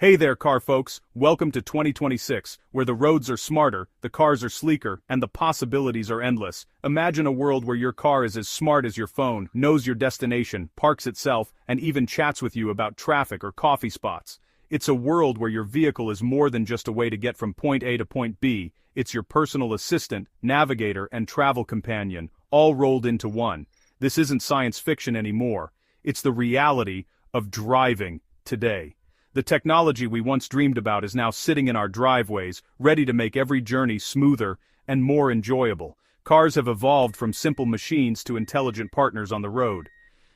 Hey there, car folks. Welcome to 2026, where the roads are smarter, the cars are sleeker, and the possibilities are endless. Imagine a world where your car is as smart as your phone, knows your destination, parks itself, and even chats with you about traffic or coffee spots. It's a world where your vehicle is more than just a way to get from point A to point B. It's your personal assistant, navigator, and travel companion, all rolled into one. This isn't science fiction anymore. It's the reality of driving today. The technology we once dreamed about is now sitting in our driveways, ready to make every journey smoother and more enjoyable. Cars have evolved from simple machines to intelligent partners on the road.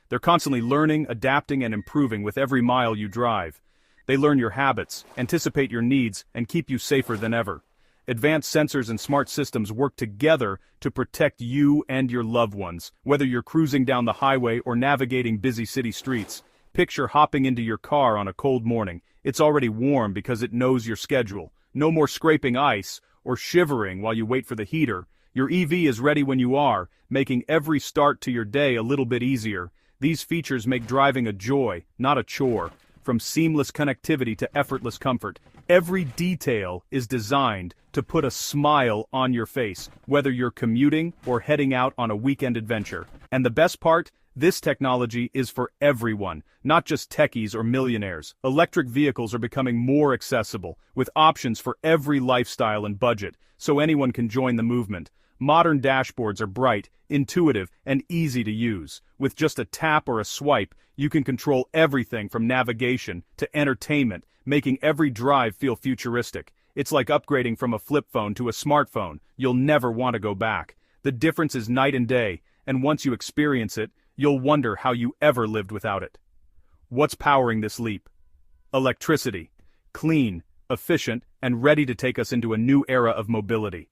They're constantly learning, adapting, and improving with every mile you drive. They learn your habits, anticipate your needs, and keep you safer than ever. Advanced sensors and smart systems work together to protect you and your loved ones, whether you're cruising down the highway or navigating busy city streets. Picture hopping into your car on a cold morning. It's already warm because it knows your schedule. No more scraping ice or shivering while you wait for the heater. Your EV is ready when you are, making every start to your day a little bit easier. These features make driving a joy, not a chore. From seamless connectivity to effortless comfort, every detail is designed to put a smile on your face, whether you're commuting or heading out on a weekend adventure. And the best part? This technology is for everyone, not just techies or millionaires. Electric vehicles are becoming more accessible, with options for every lifestyle and budget, so anyone can join the movement. Modern dashboards are bright, intuitive, and easy to use. With just a tap or a swipe, you can control everything from navigation to entertainment, making every drive feel futuristic. It's like upgrading from a flip phone to a smartphone. You'll never want to go back. The difference is night and day, and once you experience it, you'll wonder how you ever lived without it. What's powering this leap? Electricity. Clean, efficient, and ready to take us into a new era of mobility.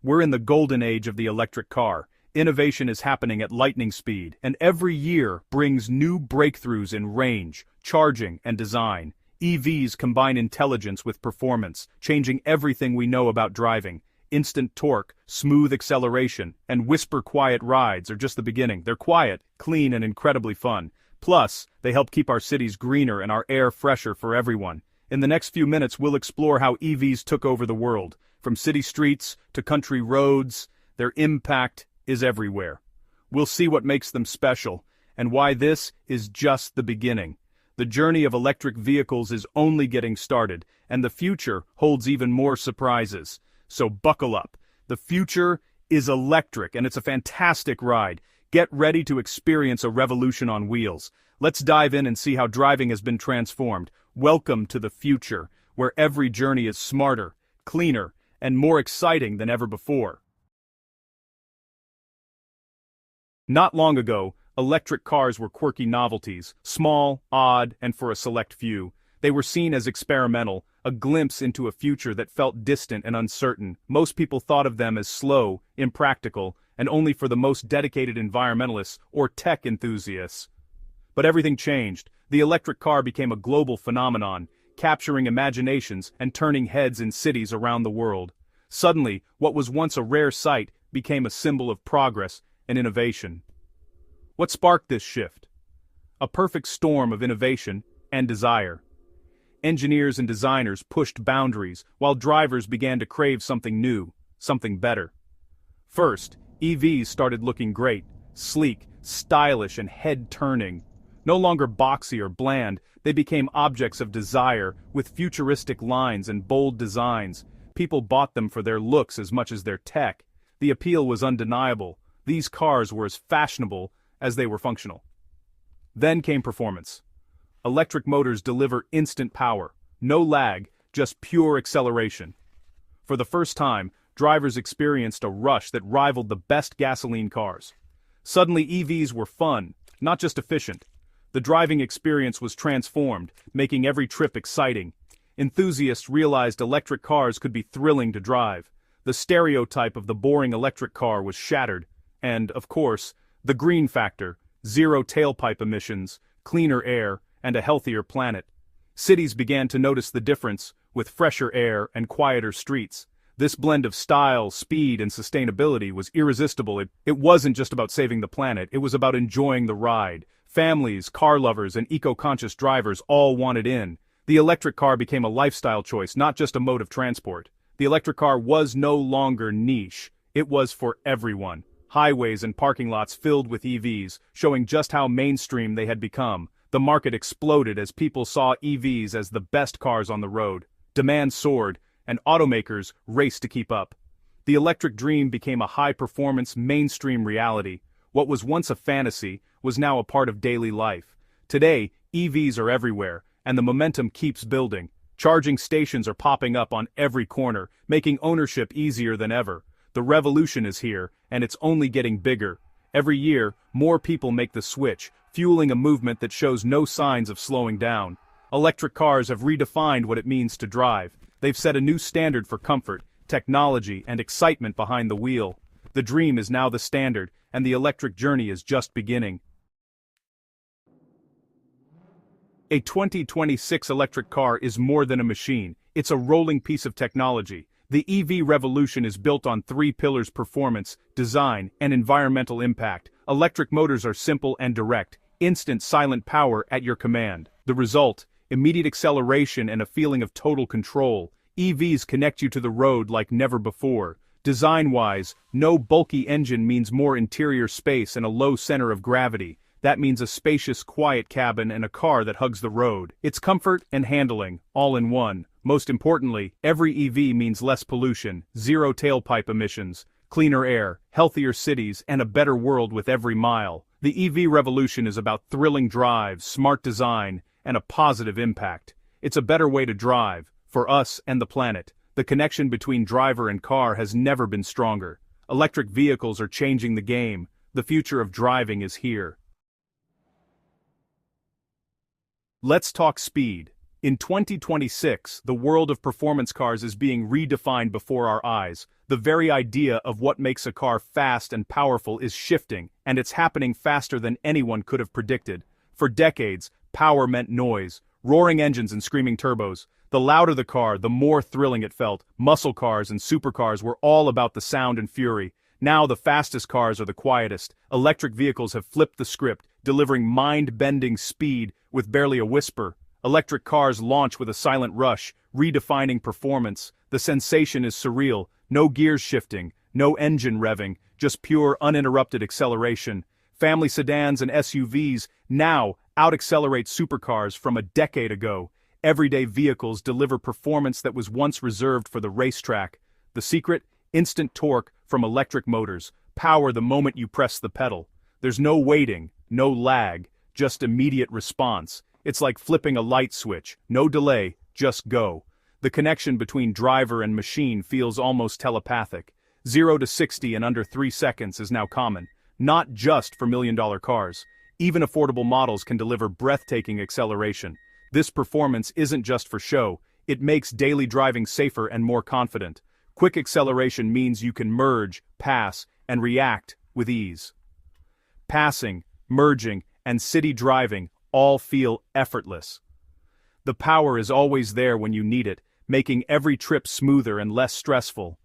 We're in the golden age of the electric car. Innovation is happening at lightning speed, and every year brings new breakthroughs in range, charging, and design. EVs combine intelligence with performance, changing everything we know about driving. Instant torque, smooth acceleration, and whisper-quiet rides are just the beginning. They're quiet, clean, and incredibly fun. Plus, they help keep our cities greener and our air fresher for everyone. In the next few minutes, we'll explore how EVs took over the world. From city streets to country roads, their impact is everywhere. We'll see what makes them special, and why this is just the beginning. The journey of electric vehicles is only getting started, and the future holds even more surprises. So buckle up. The future is electric, and it's a fantastic ride. Get ready to experience a revolution on wheels. Let's dive in and see how driving has been transformed. Welcome to the future, where every journey is smarter, cleaner, and more exciting than ever before. Not long ago, electric cars were quirky novelties, small, odd, and for a select few. They were seen as experimental, a glimpse into a future that felt distant and uncertain. Most people thought of them as slow, impractical, and only for the most dedicated environmentalists or tech enthusiasts. But everything changed. The electric car became a global phenomenon, capturing imaginations and turning heads in cities around the world. Suddenly, what was once a rare sight became a symbol of progress and innovation. What sparked this shift? A perfect storm of innovation and desire. Engineers and designers pushed boundaries, while drivers began to crave something new, something better. First, EVs started looking great, sleek, stylish, and head-turning. No longer boxy or bland, they became objects of desire, with futuristic lines and bold designs. People bought them for their looks as much as their tech. The appeal was undeniable. These cars were as fashionable as they were functional. Then came performance. Electric motors deliver instant power, no lag, just pure acceleration. For the first time, drivers experienced a rush that rivaled the best gasoline cars. Suddenly EVs were fun, not just efficient. The driving experience was transformed, making every trip exciting. Enthusiasts realized electric cars could be thrilling to drive. The stereotype of the boring electric car was shattered, and, of course, the green factor, zero tailpipe emissions, cleaner air, and a healthier planet. Cities began to notice the difference, with fresher air and quieter streets. This blend of style, speed, and sustainability was irresistible. It wasn't just about saving the planet, it was about enjoying the ride. Families, car lovers, and eco-conscious drivers all wanted in. The electric car became a lifestyle choice, not just a mode of transport. The electric car was no longer niche. It was for everyone. Highways and parking lots filled with EVs, showing just how mainstream they had become. The market exploded as people saw EVs as the best cars on the road. Demand soared, and automakers raced to keep up. The electric dream became a high-performance, mainstream reality. What was once a fantasy was now a part of daily life. Today, EVs are everywhere, and the momentum keeps building. Charging stations are popping up on every corner, making ownership easier than ever. The revolution is here, and it's only getting bigger. Every year, more people make the switch, fueling a movement that shows no signs of slowing down. Electric cars have redefined what it means to drive. They've set a new standard for comfort, technology, and excitement behind the wheel. The dream is now the standard, and the electric journey is just beginning. A 2026 electric car is more than a machine. It's a rolling piece of technology. The EV revolution is built on three pillars: performance, design, and environmental impact. Electric motors are simple and direct, instant silent power at your command. The result: immediate acceleration and a feeling of total control. EVs connect you to the road like never before. Design-wise, no bulky engine means more interior space and a low center of gravity. That means a spacious, quiet cabin and a car that hugs the road. It's comfort and handling, all in one. Most importantly, every EV means less pollution, zero tailpipe emissions, cleaner air, healthier cities, and a better world with every mile. The EV revolution is about thrilling drives, smart design, and a positive impact. It's a better way to drive, for us and the planet. The connection between driver and car has never been stronger. Electric vehicles are changing the game. The future of driving is here. Let's talk speed. In 2026, the world of performance cars is being redefined before our eyes. The very idea of what makes a car fast and powerful is shifting, and it's happening faster than anyone could have predicted. For decades, power meant noise, roaring engines and screaming turbos. The louder the car, the more thrilling it felt. Muscle cars and supercars were all about the sound and fury. Now the fastest cars are the quietest. Electric vehicles have flipped the script, delivering mind-bending speed with barely a whisper. Electric cars launch with a silent rush, redefining performance. The sensation is surreal. No gears shifting, no engine revving, just pure uninterrupted acceleration. Family sedans and SUVs now out-accelerate supercars from a decade ago. Everyday vehicles deliver performance that was once reserved for the racetrack. The secret? Instant torque from electric motors. Power the moment you press the pedal. There's no waiting, no lag, just immediate response. It's like flipping a light switch. No delay, just go. The connection between driver and machine feels almost telepathic. 0 to 60 in under 3 seconds is now common. Not just for million-dollar cars. Even affordable models can deliver breathtaking acceleration. This performance isn't just for show. It makes daily driving safer and more confident. Quick acceleration means you can merge, pass, and react with ease. Passing, merging, and city driving all feel effortless. The power is always there when you need it, making every trip smoother and less stressful.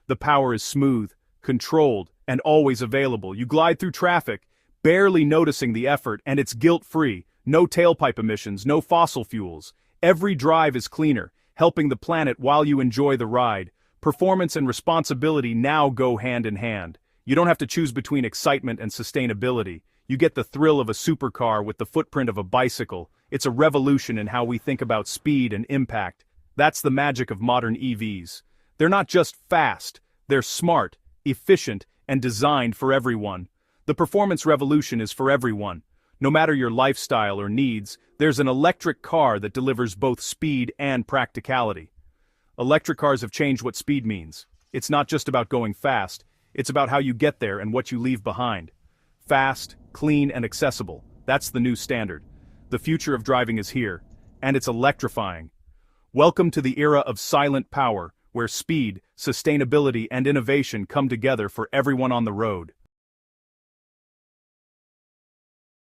The power is smooth, controlled, and always available. You glide through traffic, barely noticing the effort, and it's guilt-free. No tailpipe emissions, no fossil fuels. Every drive is cleaner, helping the planet while you enjoy the ride. Performance and responsibility now go hand in hand. You don't have to choose between excitement and sustainability. You get the thrill of a supercar with the footprint of a bicycle. It's a revolution in how we think about speed and impact. That's the magic of modern EVs. They're not just fast, they're smart, efficient, and designed for everyone. The performance revolution is for everyone. No matter your lifestyle or needs, there's an electric car that delivers both speed and practicality. Electric cars have changed what speed means. It's not just about going fast, it's about how you get there and what you leave behind. Fast, clean, and accessible. That's the new standard. The future of driving is here, and it's electrifying. Welcome to the era of silent power, where speed, sustainability, and innovation come together for everyone on the road.